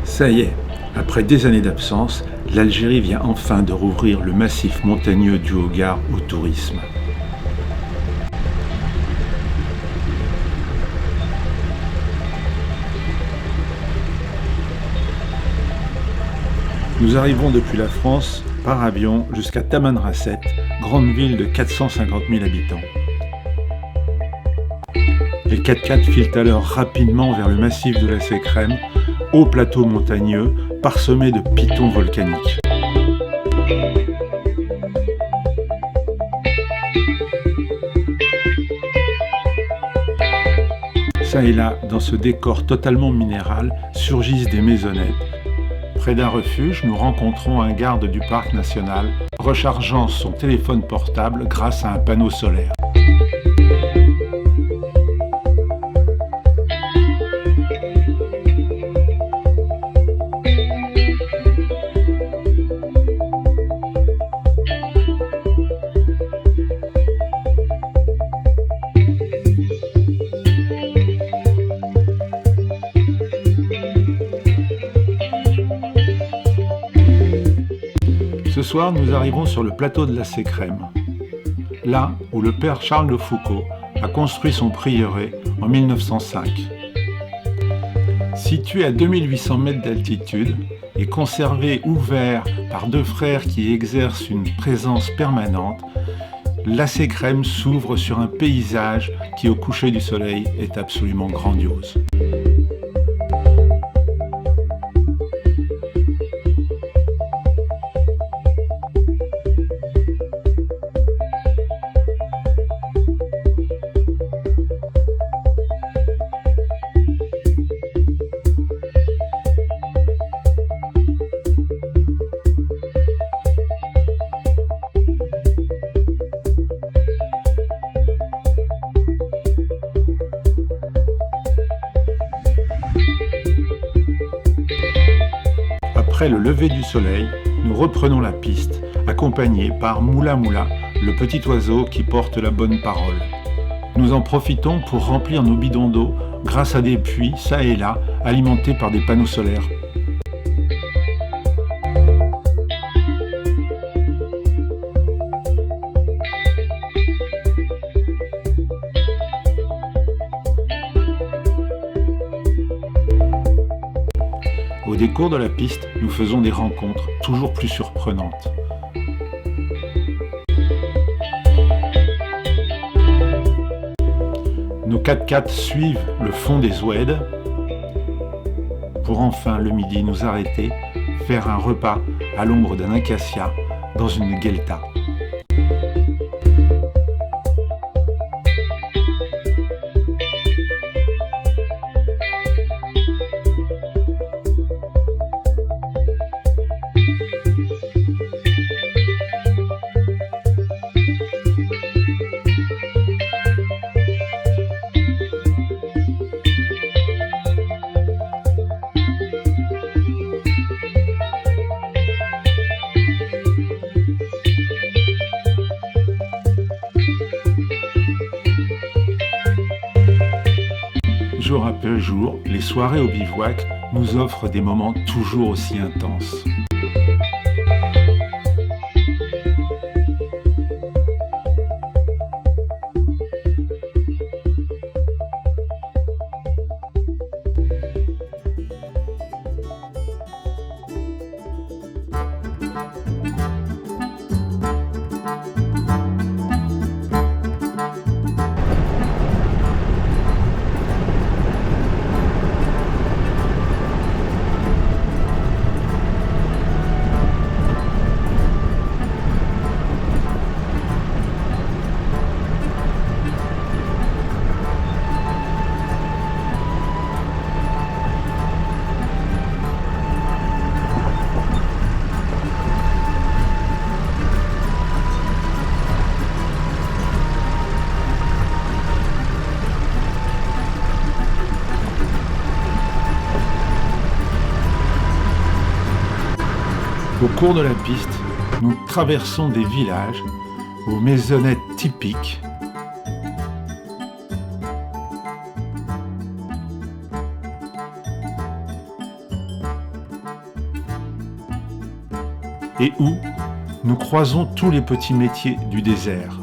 Ça y est, après des années d'absence, l'Algérie vient enfin de rouvrir le massif montagneux du Hogar au tourisme. Nous arrivons depuis la France par avion jusqu'à Tamanrasset, grande ville de 450 000 habitants. Les 4x4 filent alors rapidement vers le massif de la Sécrème, haut plateau montagneux parsemé de pitons volcaniques. Ça et là, dans ce décor totalement minéral, surgissent des maisonnettes. Près d'un refuge, nous rencontrons un garde du parc national rechargeant son téléphone portable grâce à un panneau solaire. Ce soir, nous arrivons sur le plateau de la Sécrème, là où le père Charles de Foucauld a construit son prieuré en 1905. Situé à 2800 mètres d'altitude et conservé ouvert par deux frères qui exercent une présence permanente, la Sécrème s'ouvre sur un paysage qui, au coucher du soleil, est absolument grandiose. Après le lever du soleil, nous reprenons la piste, accompagnés par Moula Moula, le petit oiseau qui porte la bonne parole. Nous en profitons pour remplir nos bidons d'eau grâce à des puits, ça et là, alimentés par des panneaux solaires. Au détour de la piste, nous faisons des rencontres toujours plus surprenantes. Nos 4x4 suivent le fond des oueds pour enfin, le midi, nous arrêter, faire un repas à l'ombre d'un acacia dans une guelta. Jour après jour, les soirées au bivouac nous offrent des moments toujours aussi intenses. Au cours de la piste, nous traversons des villages aux maisonnettes typiques, et où nous croisons tous les petits métiers du désert.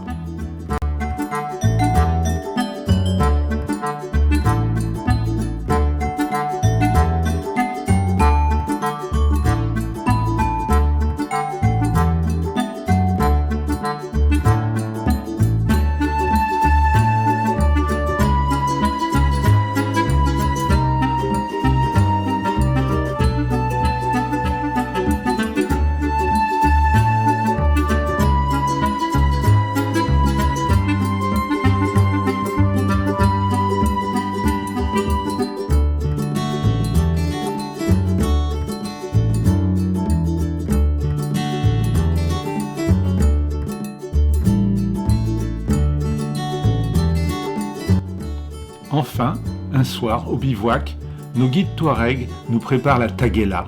Enfin, un soir, au bivouac, nos guides Touaregs nous préparent la taguela.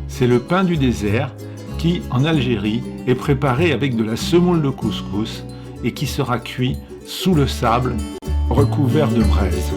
C'est le pain du désert qui, en Algérie, est préparé avec de la semoule de couscous et qui sera cuit sous le sable, recouvert de braise.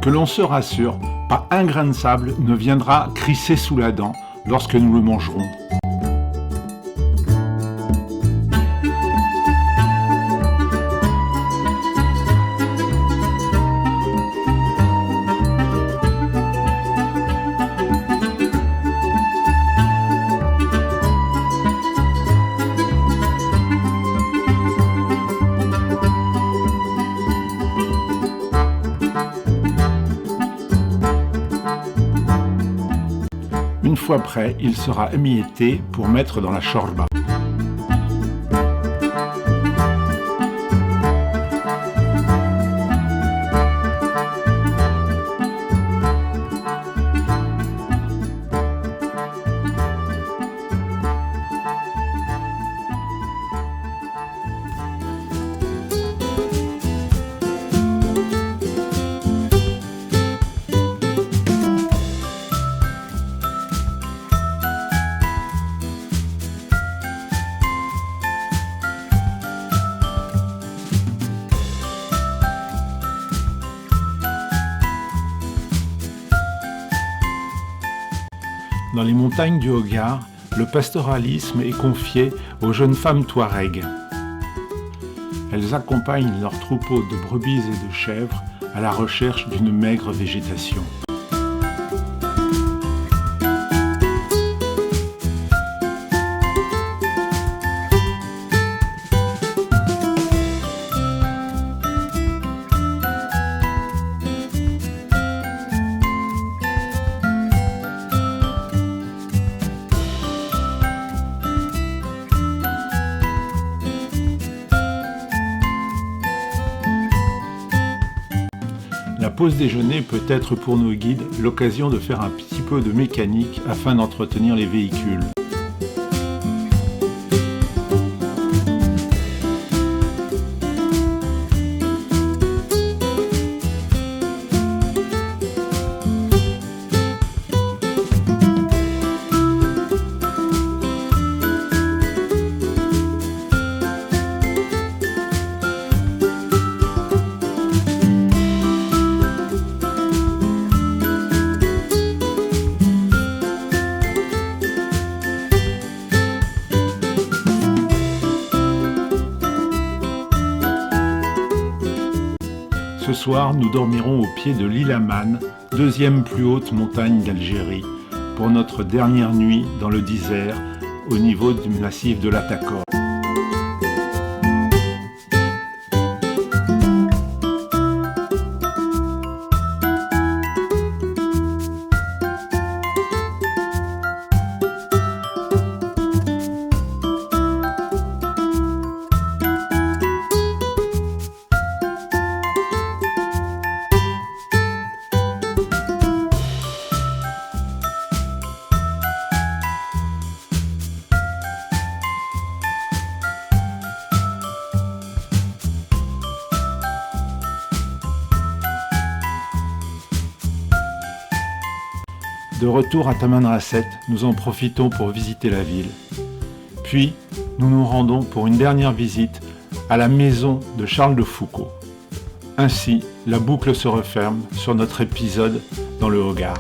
Que l'on se rassure, pas un grain de sable ne viendra crisser sous la dent lorsque nous le mangerons. Une fois prêt, il sera émietté pour mettre dans la chorba. Dans les montagnes du Hogar, le pastoralisme est confié aux jeunes femmes touaregs. Elles accompagnent leurs troupeaux de brebis et de chèvres à la recherche d'une maigre végétation. La pause déjeuner peut être pour nos guides l'occasion de faire un petit peu de mécanique afin d'entretenir les véhicules. Ce soir, nous dormirons au pied de l'île Aman, deuxième plus haute montagne d'Algérie, pour notre dernière nuit dans le désert, au niveau du massif de l'Atakor. De retour à Tamanrasset, nous en profitons pour visiter la ville. Puis, nous nous rendons pour une dernière visite à la maison de Charles de Foucault. Ainsi, la boucle se referme sur notre épisode dans le Hogar.